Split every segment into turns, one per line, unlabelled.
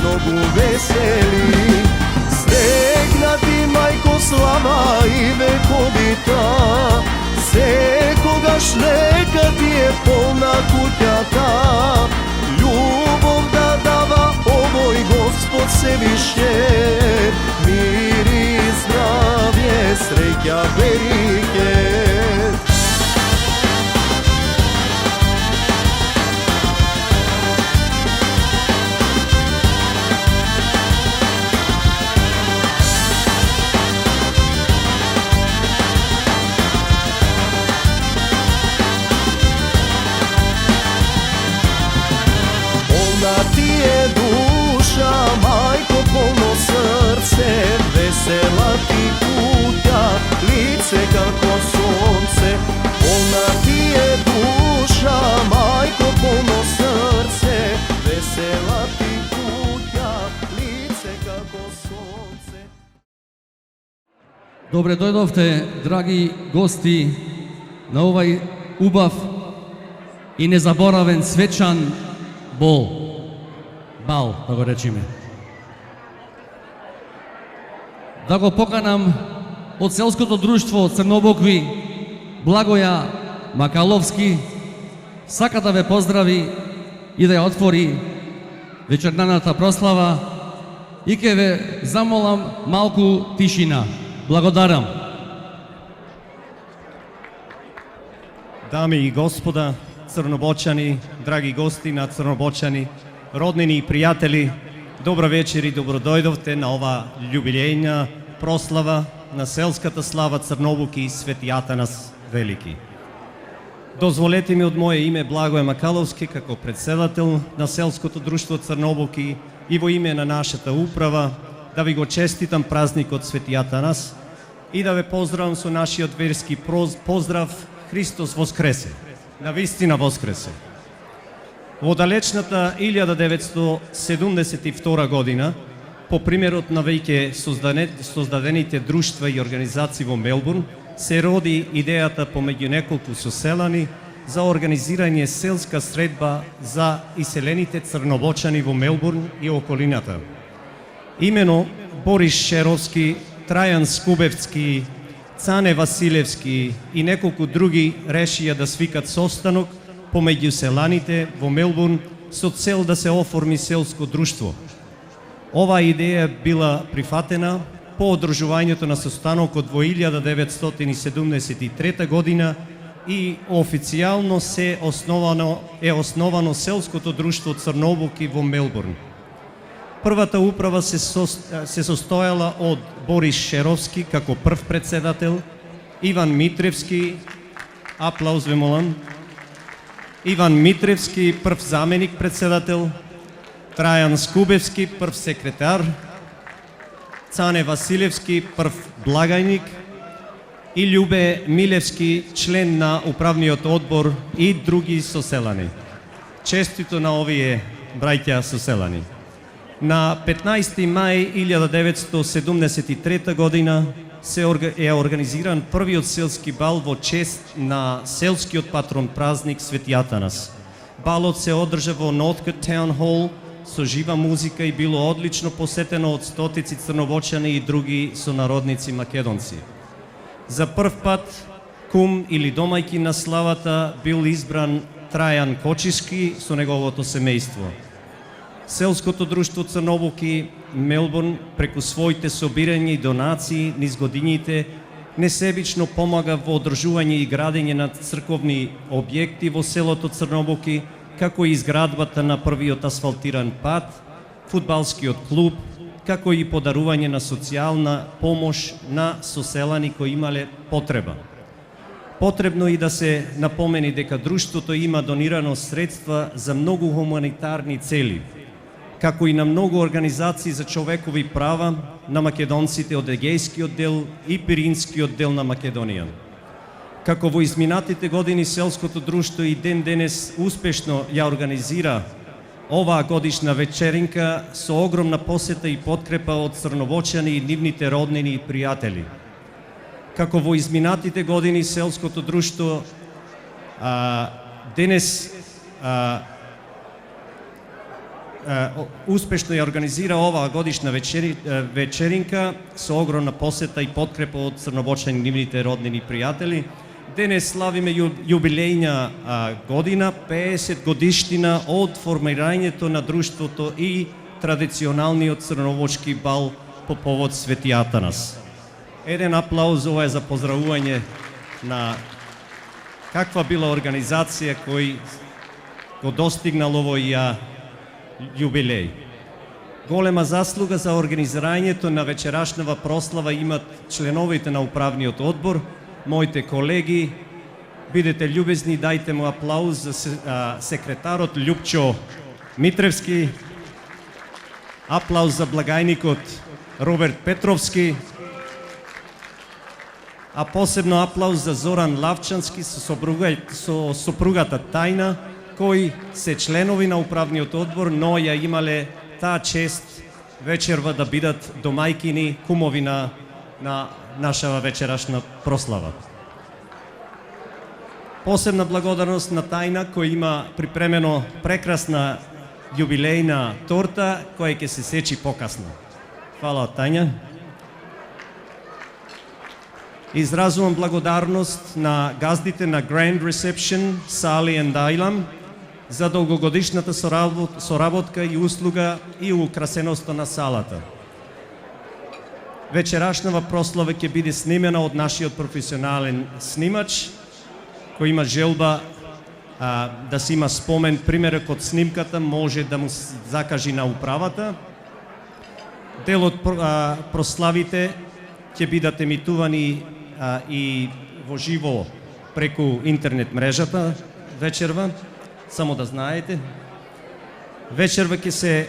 mnogo veseli. Srećna ti majko slava i vekovita, sekogaš neka ti je polna kutjata. Ljubov da dava ovoj Gospod Svevišnje, mir i zdravlje, sreća velike. Ti je duša, majko, polno srce, vesela ti kutja, lice kako sunce. Polna ti je duša, majko, polno srce, vesela ti kutja, lice kako sunce.
Добре дојдовте, драги гости, на овај убав и незаборавен свечан бал, да го речеме. Да го поканам од селското друштво Црнобокви, Благоја Макаловски, сака да ве поздрави и да ја отвори вечернаната прослава и ке ве замолам малку тишина. Благодарам.
Дами и господа, Црнобочани, драги гости на Црнобочани, роднини и пријатели, добра вечер и добродојдовте на ова љубилејна прослава на селската слава Црнобуки и Свети Атанас Велики. Дозволете ми од моје име Благоја Макаловски, како председател на селското друштво Црнобуки и во име на нашата управа, да ви го честитам празникот Свети Атанас и да ве поздравам со нашиот верски поздрав Христос воскресе. Навистина воскресе. Во далечната 1972 година, по примерот на веќе создадените друштва и организации во Мелбурн, се роди идејата помеѓу неколку соселани за организирање селска средба за иселените црнобочани во Мелбурн и околината. Имено Борис Шеровски, Трајан Скубевски, Цане Василевски и неколку други решија да свикат состанок помеѓу селаните во Мелбурн со цел да се оформи селско друштво. Оваа идеја била прифатена по одржувањето на состанокот во 1973 година и официјално е основано селското друштво Црнобуки во Мелбурн. Првата управа се состојала од Борис Шеровски како прв председател, Иван Митревски, аплауз ве молам, Иван Митревски прв заменик председател, Трајан Скубевски прв секретар, Цане Василевски прв благајник и Љубе Милевски член на управниот одбор и други соселани. Честито на овие браќа соселани. На 15. мај 1973 година е организиран првиот селски бал во чест на селскиот патрон празник Свети Атанас. Балот се одржа во Northcote Town Hall со жива музика и било одлично посетено од стотици црнобочани и други сонародници македонци. За прв пат кум или домајки на славата бил избран Трајан Кочиски со неговото семејство. Селското друштво Црнобуки Мелбурн преку своите собирања и донации низ годините несебично помага во одржување и градење на црковни објекти во селото Црнобуки, како и изградбата на првиот асфалтиран пат, фудбалскиот клуб, како и подарување на социјална помош на соселани кои имале потреба. Потребно и да се напомени дека друштвото има донирано средства за многу хуманитарни цели, како и на многу организации за човекови права на македонците од Егејскиот дел и Пиринскиот дел на Македонија. Како во изминатите години селското друштво и ден денес успешно ја организира оваа годишна вечеринка со огромна посета и подкрепа од црновочани и нивните роднини и пријатели. Како во изминатите години селското друштво денес успешно ја организира оваа годишна вечеринка со огромна посета и подкрепа од црнобочани нивните роднини пријатели. Денес славиме јубилејна година, 50 годиштина од формирањето на друштвото и традиционалниот црнобочки бал по повод Свети Атанас. Еден аплауз, ова е за поздравување на каква била организација кој го достигнал овој јубилеј. Голема заслуга за организирањето на вечерашнава прослава имат членовите на управниот одбор, моите колеги. Бидете љубезни, дајте му аплауз за секретарот Љупчо Митревски, аплауз за благајникот Роберт Петровски, а посебно аплауз за Зоран Лавчански со сопругата Тајна, кои се членови на управниот одбор, но ја имале таа чест вечерва да бидат домајкини, кумови на нашава вечерашна прослава. Посебна благодарност на Тајна, кој има припремено прекрасна јубилејна торта, која ќе се сечи покасно. Фала, Тања. Изразувам благодарност на газдите на Grand Reception, Сали и Дајлам, за долгогодишната соработка и услуга и украсеноста на салата. Вечерашнава прослава ќе биде снимена од нашиот професионален снимач, кој има желба да се има спомен. Примерок од снимката може да му закажи на управата. Дел од прославите ќе бидат емитувани и во живо преку интернет мрежата вечерва, само да знаете. Вечерва ќе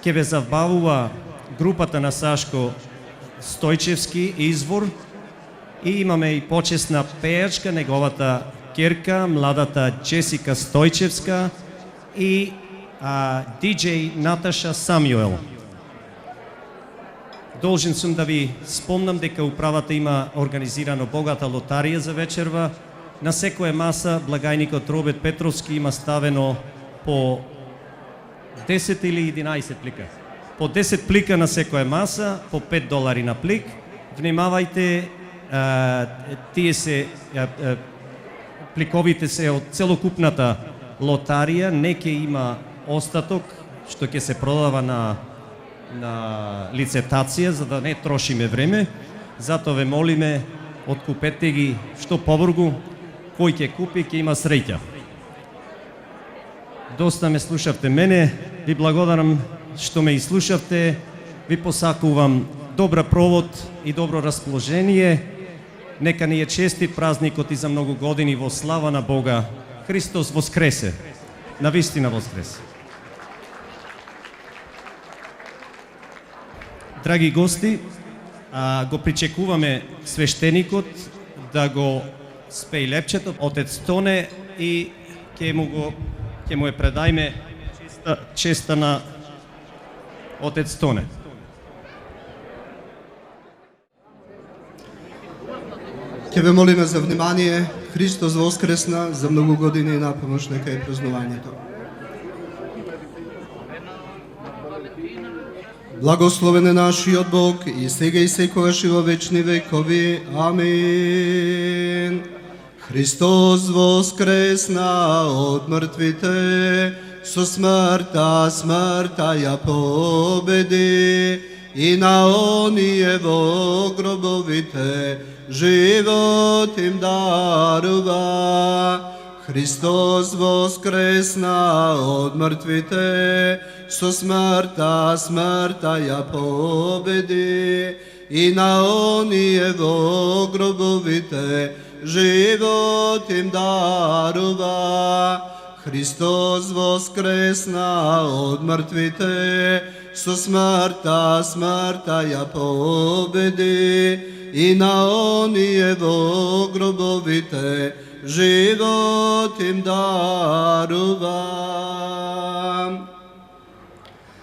ве забавува групата на Сашко Стојчевски Извор и имаме и почесна пејачка, неговата ќерка, младата Джесика Стојчевска и диџеј Наташа Самјуел. Должен сум да ви спомнам дека управата има организирано богата лотарија за вечерва. На секоја маса благајникот Роберт Петровски има ставено по 10 или 11 плика. По 10 плика на секоја маса, по $5 на плик. Внимавајте, тие се пликовите се од целокупната лотарија, не ќе има остаток што ќе се продава на лицитација, за да не трошиме време. Затоа ве молиме, откупете ги што побргу, кој ќе купи ќе има среќа. Доста ме слушавте мене, ви благодарам што ме изслушавте, ви посакувам добра провод и добро расположение. Нека ни е честит празникот и за многу години во слава на Бога. Христос воскресе, навистина воскресе. Драги гости, го причекуваме свештеникот да го спеи лепчето, отец Тоне, и ќе му ја предајме честа на отец Тоне.
Ќе ве молиме за внимание. Христос воскресна, за многу години на помош нека е празнувањето. Благословен е нашиот Бог и сега и секогаш и во вечни векови. Амин. Христос воскресна од мртвите, со смртта ја победи, и на оние во гробовите живот им дарува. Христос воскресна од мртвите, со смртта ја победи, и на оние во гробовите живот им дарува. Христос воскресна од мртвите, со смртта ја победи, и на оние во гробовите живот им дарува.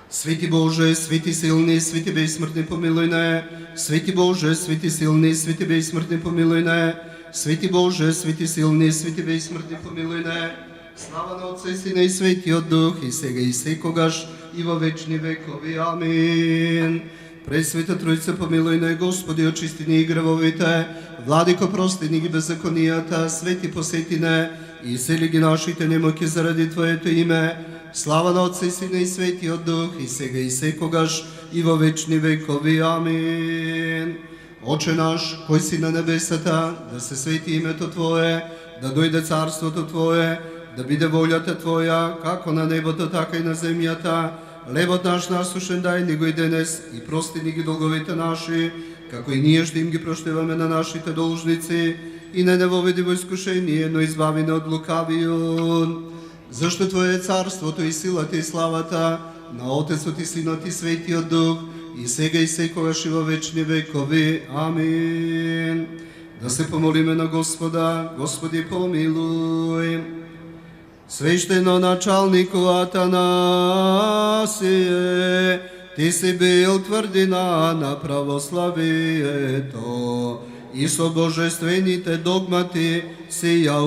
Свети Боже, свети силни, свети безсмртни, помилуј не. Свети Боже, свети силни, свети безсмртни, помилуј не. Свети Боже, свети силни, свети безсмртни, помилуј не. Слава на Отца и Сина и Светиот Дух, и сега и секогаш, и во вечни векови. Амин. Пресвета Троица, помилуй на Господи, очисти ни гревовите, Владико, прости ни ги беззаконията, свети посети не, и сели ги нашите немоки заради Твоето име. Слава на Отца и Сина и Светиот Дух, и сега и секогаш, и во вечни векови. Амин. Отче наш, кој си на небесата, да се свети името Твое, да дојде царството Твое, да биде волјата Твоја, како на небото, така и на земјата. Лебот наш насушен дај ни го и денес, и прости ни ги долговите наши, како и ние што им ги проштеваме на нашите должници, и не воведи во искушение, но избави не од лукавиот. Зашто Твое е царството и силата и славата на Отецот и Синот и Светиот Дух, и сега и секогаш и во вечни векови. Амин. Да се помолиме на Господа. Господи, помилуј. Свештено началнику Атанасие, Ти си бил тврдина на православието и со божествените догмати си ја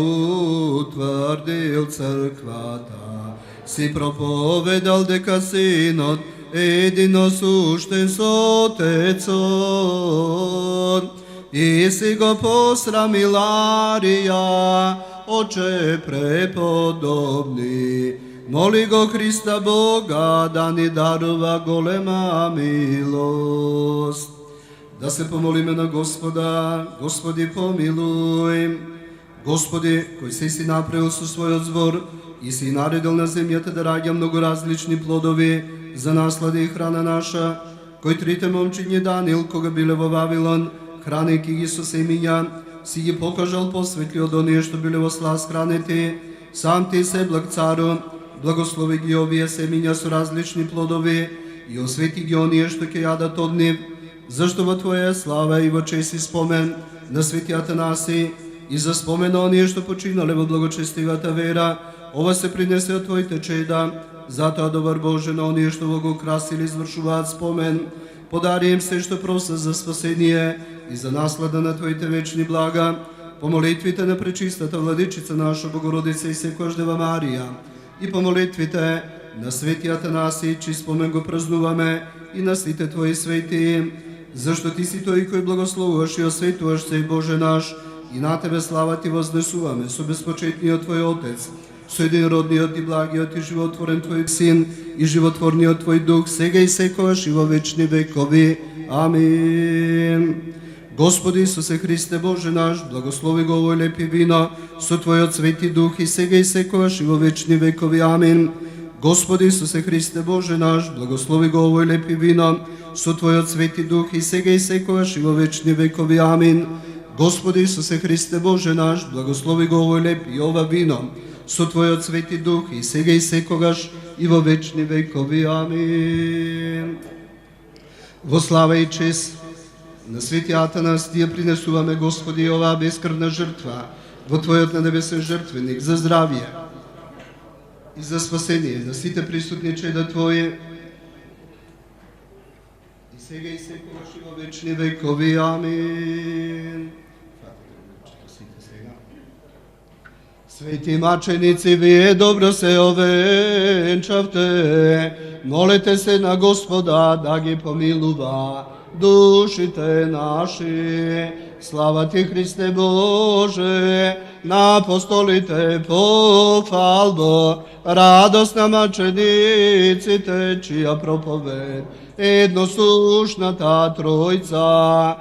утврдил црквата. Си проповедал дека Синот едино суштен со Отецот и си го посрамил Арија, Отче преподобни. Моли го Христа Бога да ни дарува голема милост. Да се помолиме на Господа. Господи, помилуј. Господи, кој си направил со својот збор и си наредил на земјата да раѓа многу различни плодови за наслада и храна наша, кој трите момчиња Данил, кога биле во Вавилон, хранејќи ги со семиња, си ги покажал посветли од оние што биле во сласт хранети. Сам Ти се благ цару, благослови ги овие семиња со различни плодови и освети ги оние што ќе јадат од нив, зашто во Твоја слава и во чест и спомен на свети Атанаси и за спомен на оние што починале во благочестивата вера, ова се принесе од Твоите чеда. Затоа добар Боже на оние што во го красили извршуваат спомен, подари им се што проса за спасение и за наслада на Твоите вечни блага, по молитвите на пречистата Владичица наша Богородица и секојаш Дева Марија, и по молитвите на свети Атанаси, чиј спомен го празнуваме, и на сите Твои свети, зашто Ти си тој кој благословуваш и осветуваш се, Боже наш, и на Тебе слава Ти вознесуваме со безпочетниот Твој Отец, со единродниот и благиот и животворен Твој Син и животворниот Твој Дух, сега и секогаш и во вечни векови. Амин. Господи Исусе Христе Боже наш, благослови го овој лепи вино со Твојот Свети Дух и сега и секогаш и во вечни векови. Амин. Господи Исусе Христе Боже наш, благослови го овој лепи вино со Твојот Свети Дух и сега и секогаш и во вечни векови. Амин. Господи Исусе Христе Боже наш, благослови го овој леп и ова вино со Твојот Свети Дух и сега и секогаш и во вечни векови. Амин. Во слава и чест на свети Атанас Ти ја принесуваме, Господи, оваа бескрвна жртва во Твојот на небесен жртвеник за здравие и за спасение на сите присутни чеда Твои и сега и секогаш и во вечни векови. Амин. Свети маченици, вие добро се овенчавте, молете се на Господа да ги помилува душите наши. Слава Ти, Христе Боже, на апостолите пофалбо, радост на мачениците, чија проповед едносушната Тројца.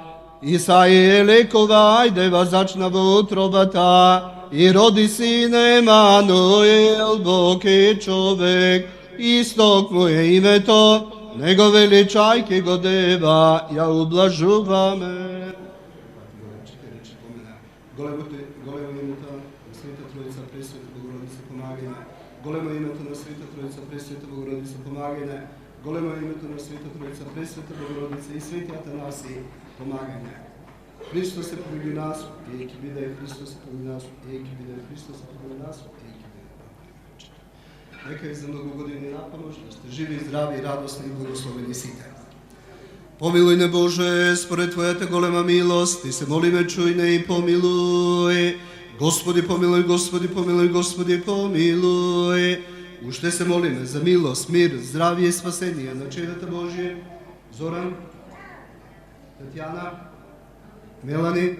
Исаија лекова и дева зачна во утробата и роди син Емануел, Бог е човек, исток му е името, него величајки го дева, ја ублажуваме. Големо името на Света Троица, Пресвета Богородица, помагај ме. Големо името на Света Троица, Пресвета Богородица, помагај ме. Големо името на Света Троица, Пресвета Богородица и свети Атанаси, помагај ме. Христос е помеѓу нас, ејки биде Христос е помеѓу нас, ејки биде Христос е помеѓу нас, ејки биде. Нека ви за многу години на помош, да сте живи, здрави, радосни и благословени сите. Помилуј не Боже, според Твојата голема милост, Ти се молиме, чуј не и помилуј. Господи помилуй, Господи помилуй, Господи помилуй. Уште се молиме за милост, мир, здравие и спасение на чедата Божие. Зоран, Татјана, Мелани,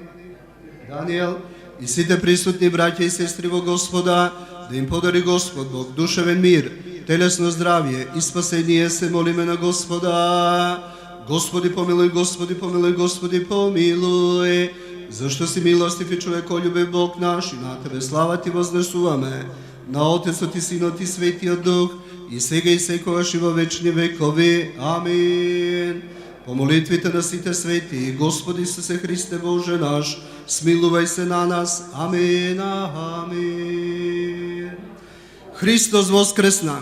Даниел и сите присутни браќа и сестри во Господа, да им подари Господ Бог душевен мир, телесно здравие и спасение се молиме на Господа. Господи помилуй, Господи помилуй, Господи помилуй. Зашто си милостив и човеколюбив Бог наш, и на Тебе слава Ти вознесуваме, на Отецот и Синот и Светиот Дух, и сега и секогаш и во вечни векови. Амин. По молитвите на сите свети, Господи Исусе Христе Боже наш, смилувај се на нас. Амин. Амин. Христос воскресна.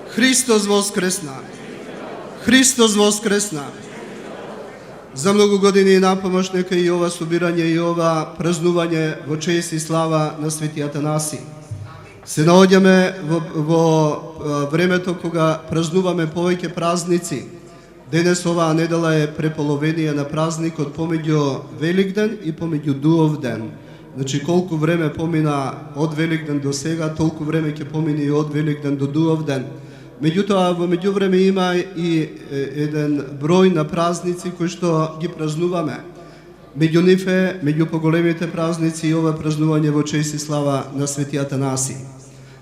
Христос воскресна. Христос воскресна. За многу години и напомош нека и ова собирање и ова празнување во чест и слава на Свети Атанаси. Се наоѓаме во времето кога празнуваме повеќе празници. Денес оваа недела е преполовение на празникот помеѓу Великден и помеѓу Дуовден. Значи колку време помина од Великден до сега, толку време ќе помине и од Великден до Дуовден. Меѓутоа, во меѓувреме има и еден број на празници кои што ги празнуваме. Меѓу нив е, меѓу поголемите празници, и ова празнување во чест и слава на Свети Атанаси.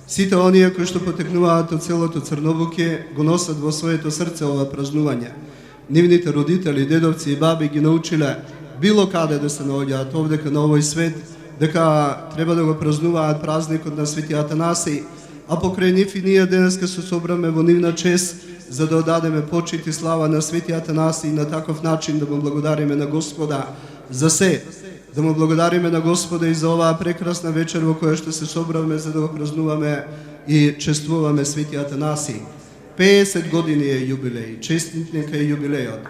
Сите оние кои што потекнуваат од селото Црновуќе го носат во своето срце ова празнување. Нивните родители, дедовци и баби ги научиле било каде да се наоѓаат овдека на овој свет, дека треба да го празнуваат празникот на Свети Атанаси, а покрај нив и ние денеска се собраме во нивна чест за да одадеме почит и слава на Свети Атанаси и на таков начин да му благодариме на Господа за се, да му благодариме на Господа и за оваа прекрасна вечер во која што се собраме за да го празнуваме и чествуваме Свети Атанаси. 50 години е јубилеј, честит нека е јубилејот.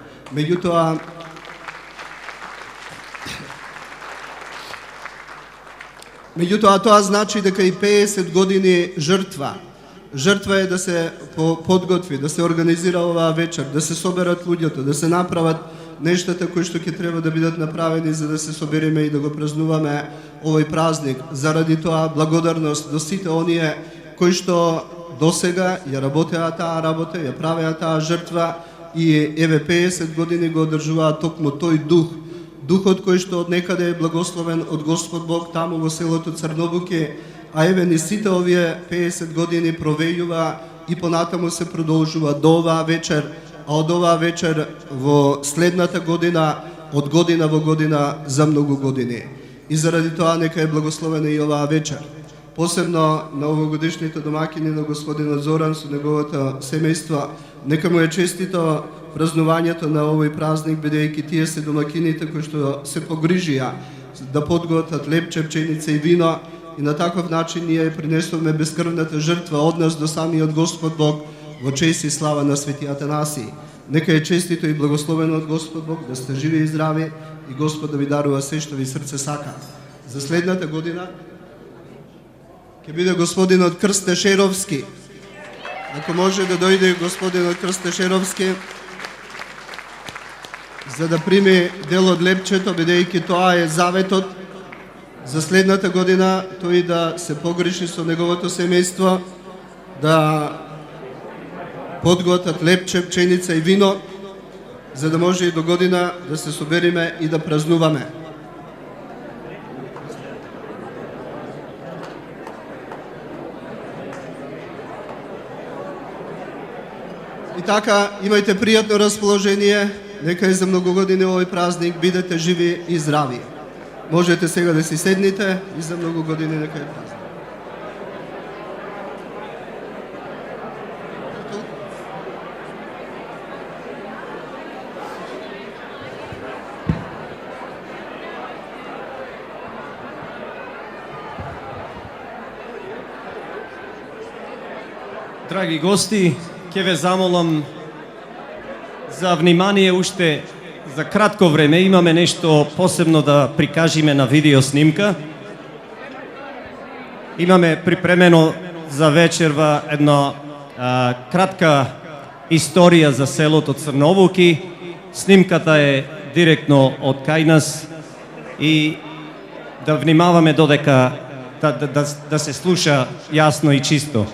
Меѓутоа тоа значи дека и 50 години жртва. Жртва е да се подготви, да се организира оваа вечер, да се соберат луѓето, да се направат нештата кои што ќе треба да бидат направени за да се собереме и да го празнуваме овој празник. Заради тоа благодарност до сите оние кои што досега ја работеа таа работа, ја правеа таа жртва и еве 50 години го одржуваат токму тој дух. Духот кој што од некаде е благословен од Господ Бог таму во селото Црновуќе, а еве ни сите овие 50 години провејува и понатаму се продолжува до оваа вечер, а од оваа вечер во следната година, од година во година за многу години. И заради тоа нека е благословена и оваа вечер. Посебно на овогодишните домакини на господинот Зоран со неговото семејство, нека му е честито празнувањето на овој празник, бидејќи тие се домакините кои што се погрижија да подготват лепче, пченица и вино, и на таков начин ние принесуваме бескрвната жртва од нас до самиот Господ Бог во чест и слава на Свети Атанаси. Нека е честито и благословено од Господ Бог, да сте живи и здрави и Господ да ви дарува се што ви срце сака. За следната година ќе биде господинот Крсте Шеровски. Ако може да дојде господинот Крсте Шеровски за да прими дел од лепчето, бидејќи тоа е заветот за следната година, тој да се погреши со неговото семејство, да подготват лепче, пченица и вино, за да може и до година да се собериме и да празнуваме. И така, имајте пријатно расположение, нека и за многу години овој празник, бидете живи и здрави. Можете сега да си седнете и за многу години нека е празник.
Драги гости, ќе ве замолам за внимание уште за кратко време. Имаме нешто посебно да прикажиме на видео снимка. Имаме припремено за вечерва една кратка историја за селото Црновуки. Снимката е директно од кај нас и да внимаваме додека да се слуша јасно и чисто.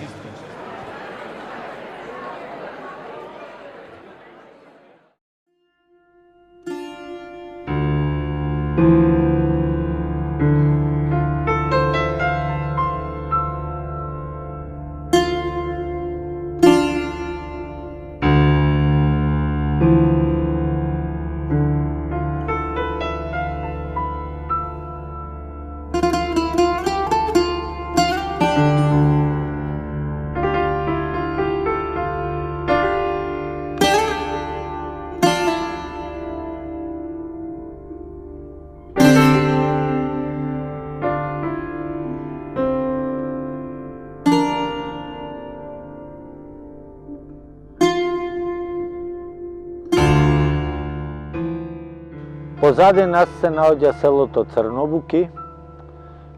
Позади нас се наоѓа селото Црнобуки,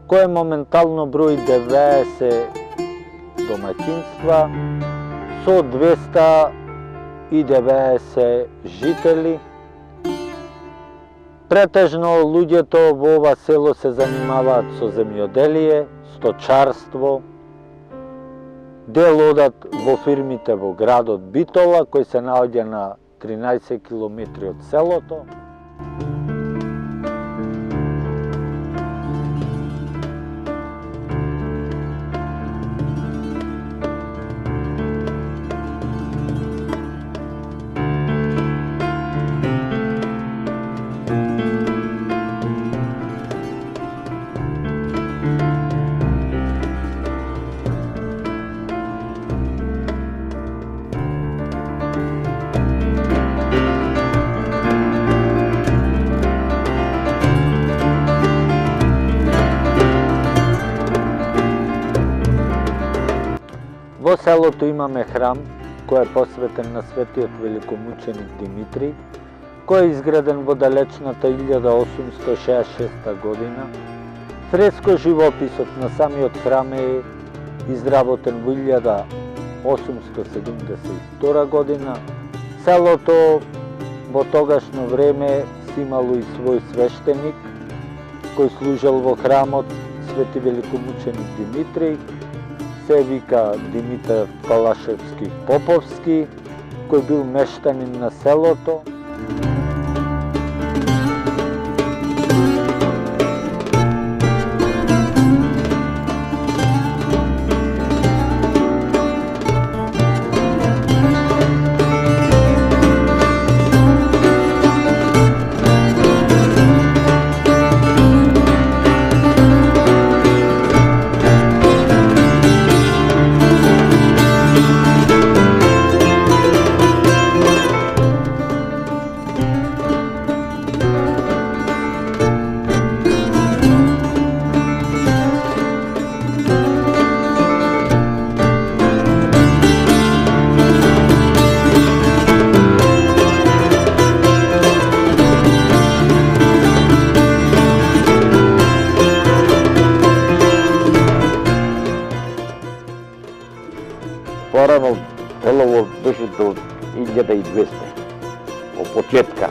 кое моментално брои 90 домаќинства со 290 жители. Претежно луѓето во ова село се занимаваат со земјоделие, сточарство, дел одат во фирмите во градот Битола, кој се наоѓа на 13 километри од селото. Во селото имаме храм кој е посветен на светиот великомученик Димитри, кој е изграден во далечната 1866 година. Фреско живописот на самиот храм е изработен во 1872 година. Селото во тогашно време си имало и свој свештеник кој служел во храмот Свети великомученик Димитри, се вика Димитар Палашевски Поповски, кој бил мештанин на селото. Порано селово беше до 1200. Во почетка.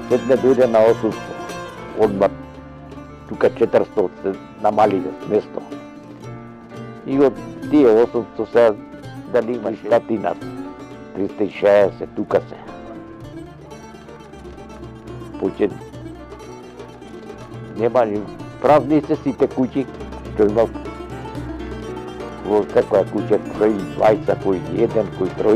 Сетне дојде на 800. Одма тука 400 се намалиле место. И од тие 800 се дали има статина, 360 тука се. Почет нема ни празни се сите куќи, што има во секоја куќа кој 20, кој 1, кој 3.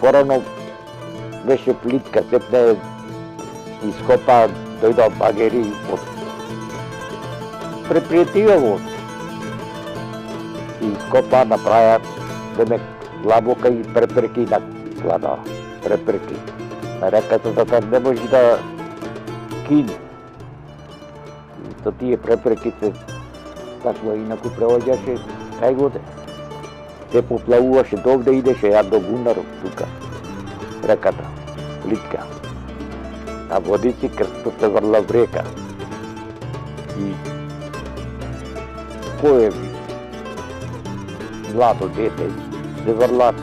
порано беше плитка, сепне ископа, дојдоа багери од предпријативот. И ископа, направија демек длабока и препреки на глада, препреки. На реката не може да кине. Со тие препреки се таква инаку превоѓаше кај годе. Се поплавуваше довде, идеше ја до Гунаров тука, реката, плитка. На водици крстто се врла в река. И кој е младо дете се врлат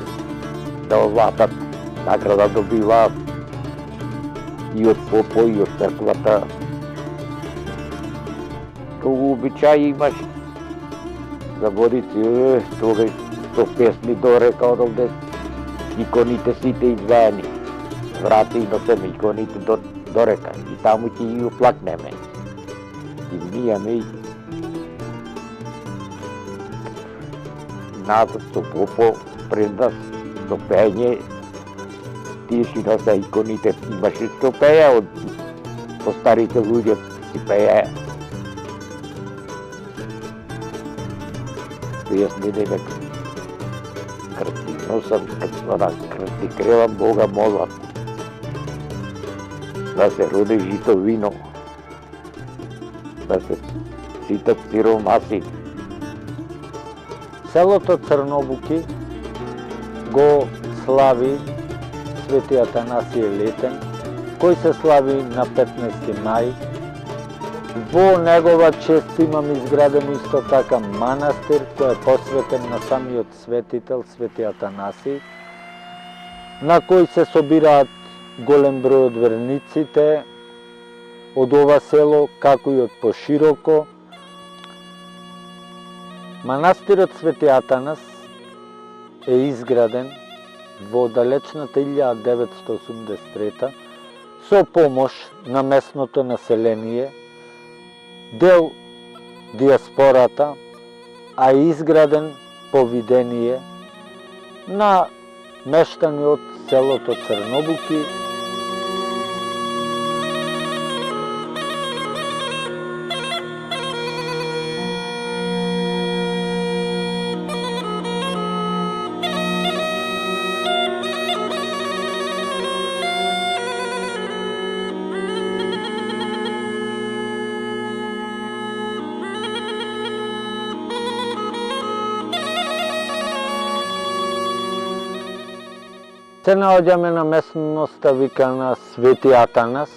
да оватат, награда добиваат и од попо и од црквата. Толку обичај имаш за водици, тогаш со песни до река одовде, иконите сите извеени, врати и носеме иконите до река и таму ќе ги оплакнеме. И внијаме и назад со попо пред нас, со пење, тие си носа иконите, имаше што пеја од постарите луѓе си пеја. Песни демек крсти носам, крсти кревам, Бога молам да се роди жито вино, да се ситат сиромаси.
Селото Црнобуки го слави Свети Атанасије Летен, кој се слави на 15 мај. Во негова чест имам изграден исто така манастир кој е посветен на самиот светител Свети Атанасиј, на кој се собираат голем број од верниците од ова село, како и од пошироко. Манастирот Свети Атанас е изграден во далечната 1983 со помош на местното население, дел диаспората, а изграден по видение на мештани од селото Црнобуки. Се наоѓаме на местноста викана Свети Атанас.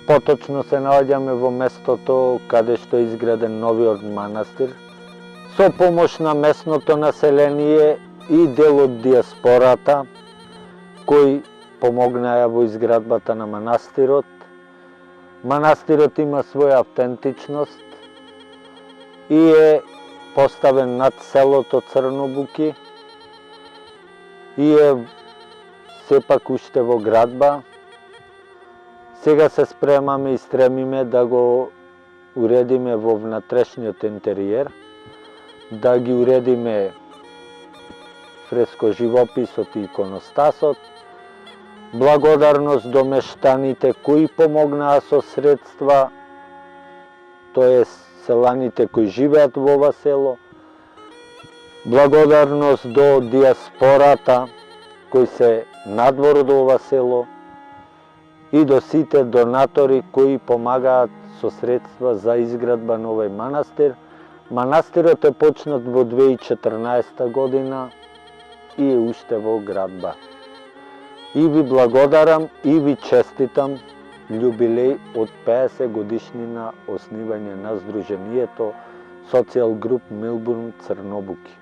Поточно се наоѓаме во местото каде што е изграден новиот манастир, со помош на местното население и дел од диаспората, кои помогнаа во изградбата на манастирот. Манастирот има своја автентичност и е поставен над селото Црнобуки и е сепак уште во градба. Сега се спремаме и стремиме да го уредиме во внатрешниот интериер, да ги уредиме фреско-живописот и иконостасот. Благодарност до мештаните кои помогнаа со средства, тоа селаните кои живеат во ова село. Благодарност до диаспората кои се надвор од ова село и до сите донатори кои помагаат со средства за изградба на овој манастир. Манастирот е почнат во 2014 година и е уште во градба. И ви благодарам и ви честитам јубилеј од 50 годишнина оснивање на Сдруженијето Социјал Груп Мелбурн Црнобуки.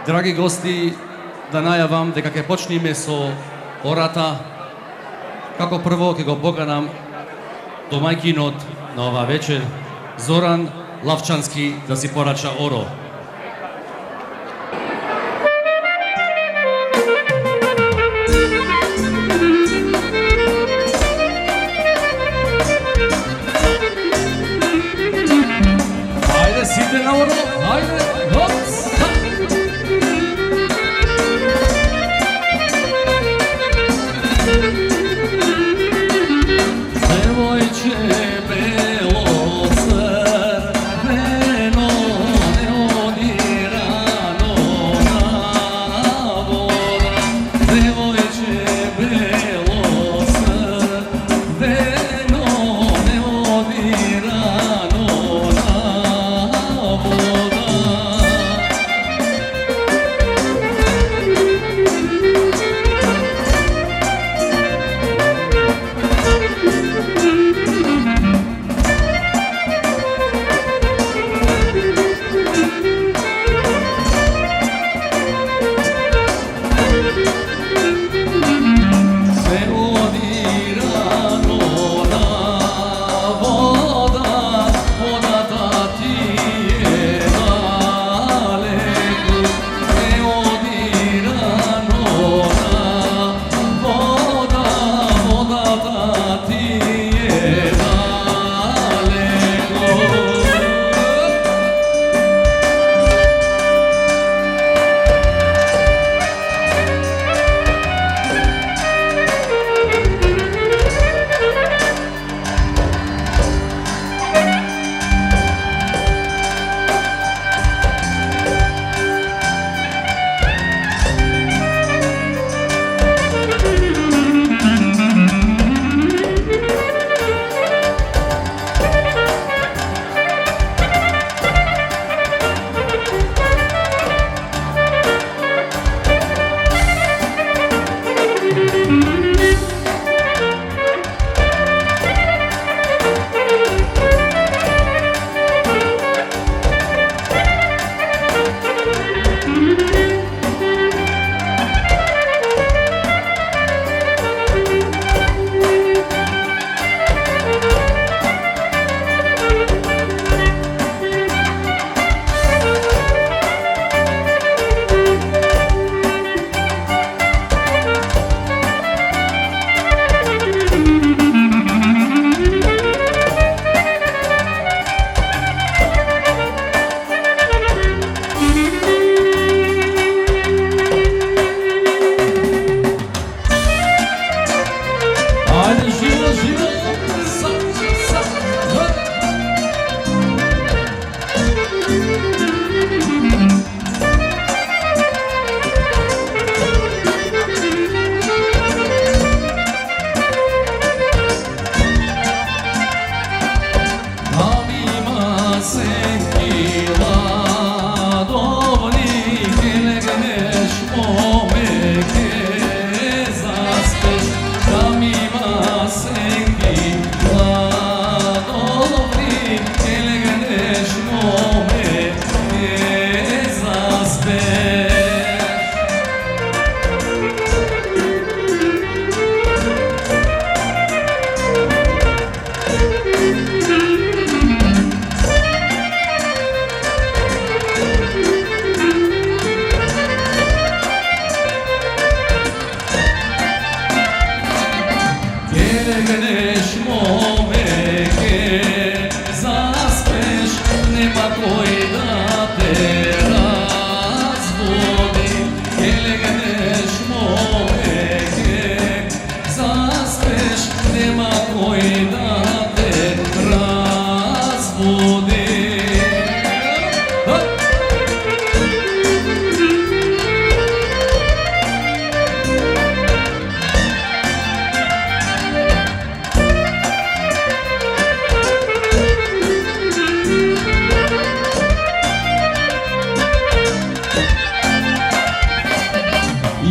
Драги гости, да најавам дека ќе почнеме со ората. Како прво ќе го поканам домајкинот на ова вечер, Зоран Лавчански, да си порача оро. Ајде, сите на оро, ајде, хопс!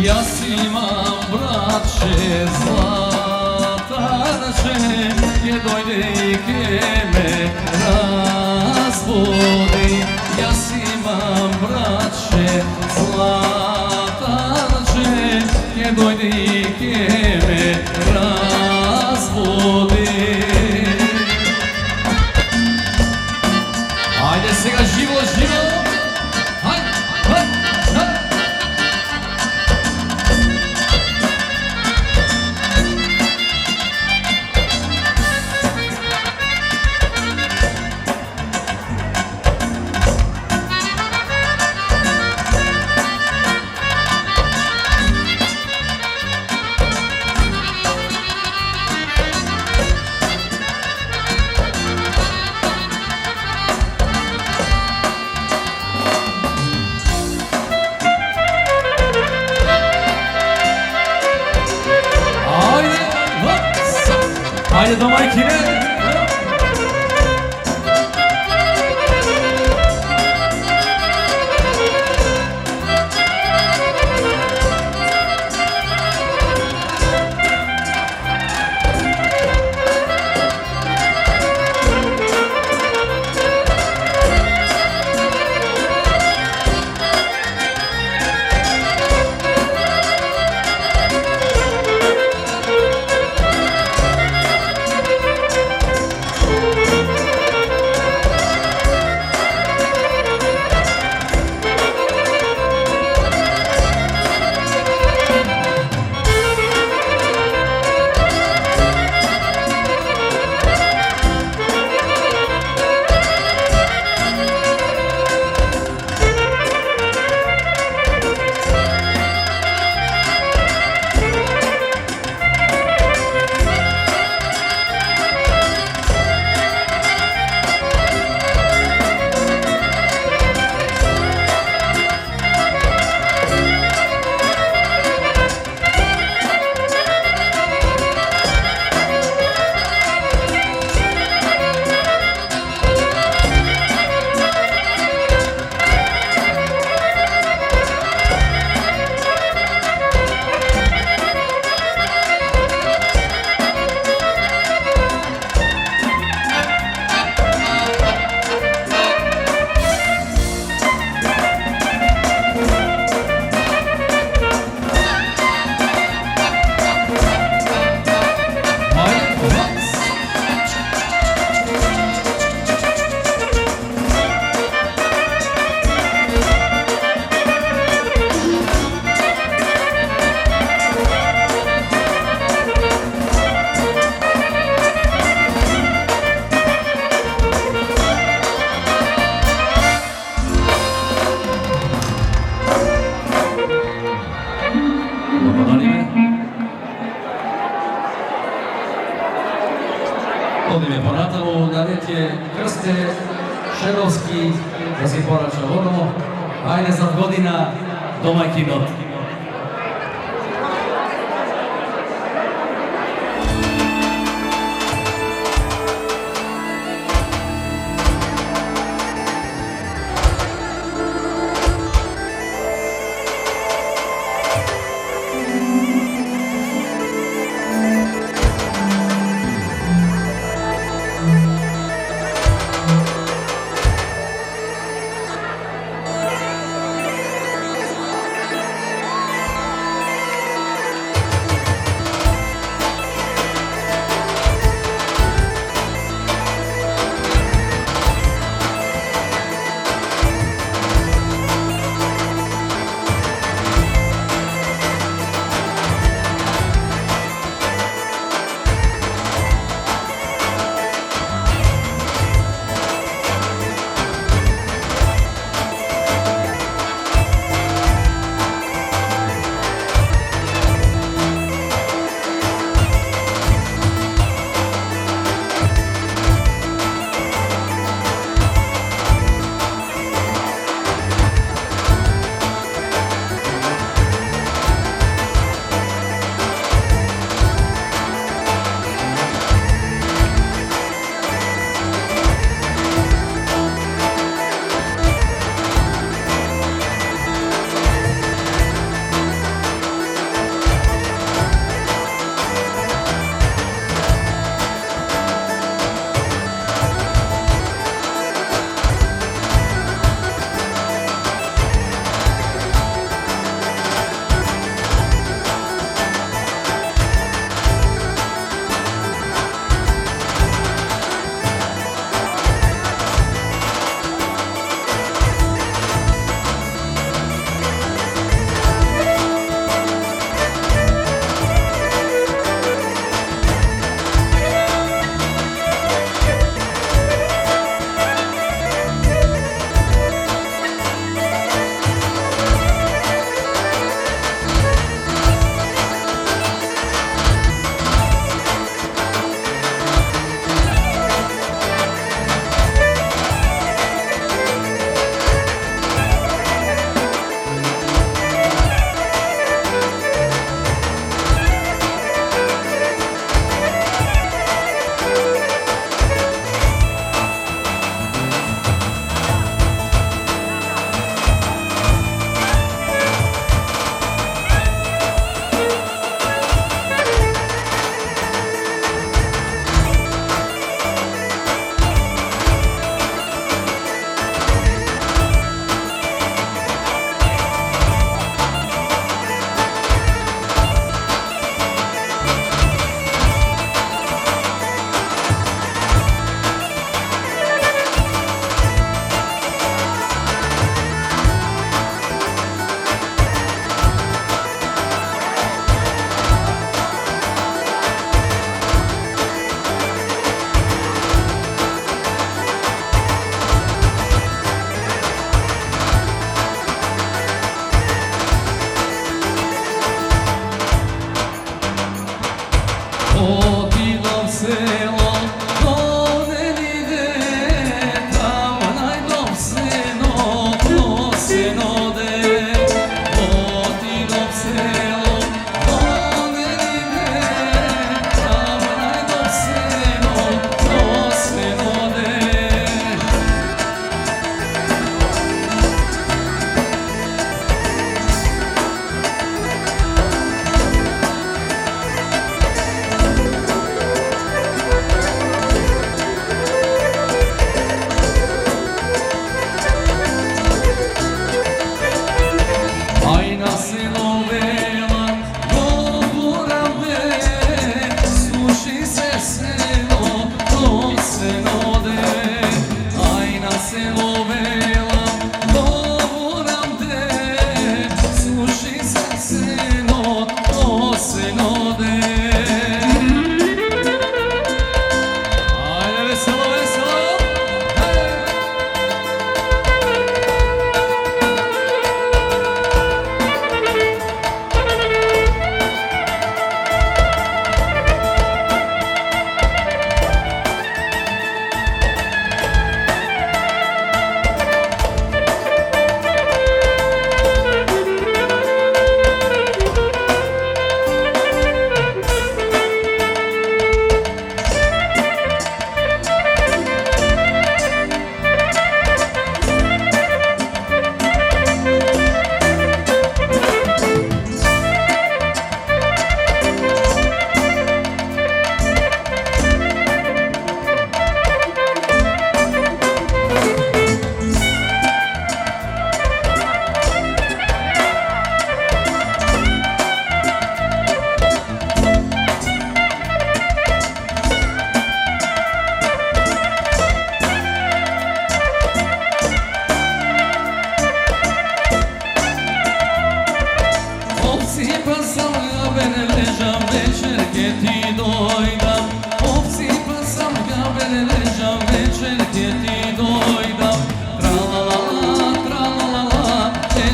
Jaz imam, bratče, zlatarče,
Ajde do majkine! Odime ponatalu, na red je Krste Šerovski, da si porača ono, ajde za godina do majkinot.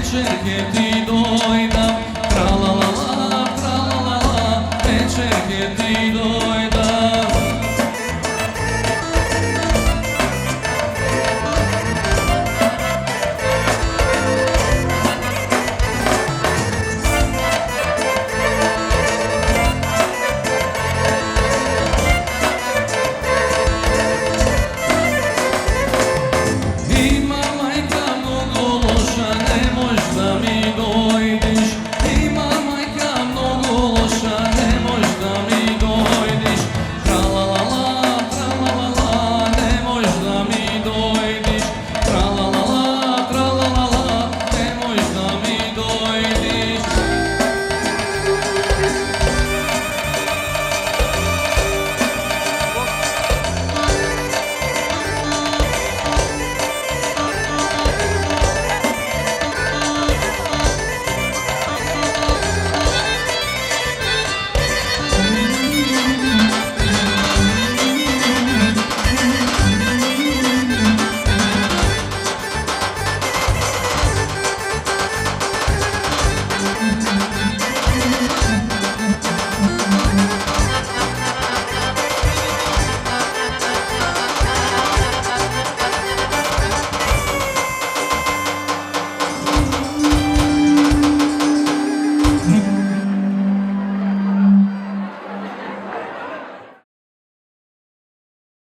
večer, keď ti dojda